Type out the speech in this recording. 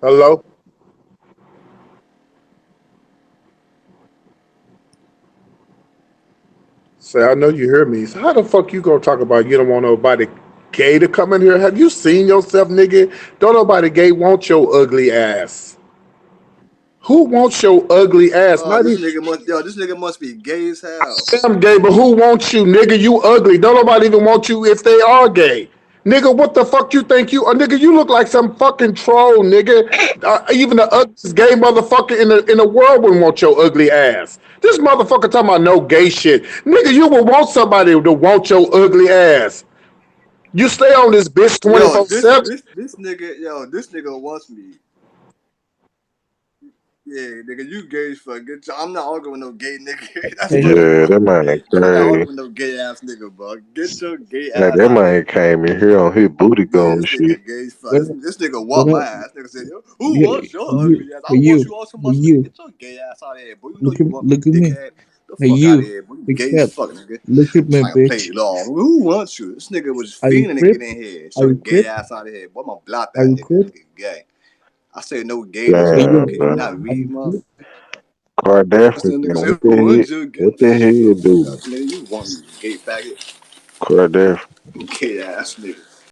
Hello? Say, I know you hear me. So how the fuck you gonna talk about you don't want nobody gay to come in here? Have you seen yourself, nigga? Don't nobody gay want your ugly ass. Who wants your ugly ass? Oh, Not even this nigga must be gay as hell. I'm gay, but who wants you, nigga? You ugly. Don't nobody even want you if they are gay. Nigga, what the fuck you think you are? Nigga, you look like some fucking troll, nigga. Even the ugliest gay motherfucker in the world would want your ugly ass. This motherfucker talking about no gay shit. Nigga, you would want somebody to want your ugly ass. You stay on this bitch Yo, 24/7. this nigga wants me. Yeah, nigga, you gay as fuck. I'm not arguing with no gay nigga. That's Hey, fucking yeah, funny. that man ain't I'm not arguing crazy. with no gay ass nigga, bro. Get your gay Like ass that out of man here. came in here on his booty Yeah, goon this shit. nigga gay as fuck. What, This nigga what want my up? ass. Nigga said, yo, who Yeah, wants your you, ugly ass? I hey want you, you all so hey much, nigga. you, Get your gay ass out of here, boy. You know look you at want me, look at me. dickhead. The Hey fuck out of you, here, boy. You gay as except fuck, nigga. look at me, Trying to play bitch. law. Who wants you? This nigga was Are you fiending to crip? get in here. Get Are your you gay crip? ass out of here. Boy, I'm gonna block Are that you nigga. That crip? nigga gay. I say no gayness, Damn, Hey bro. yo, Can you man. not Are read, you motherfucker? crip? This Kardashian, nigga man. say, who wants you? What Get the shut hell the fuck do? up, nigga. You want me, gay faggot. Kardashian. Gay ass nigga.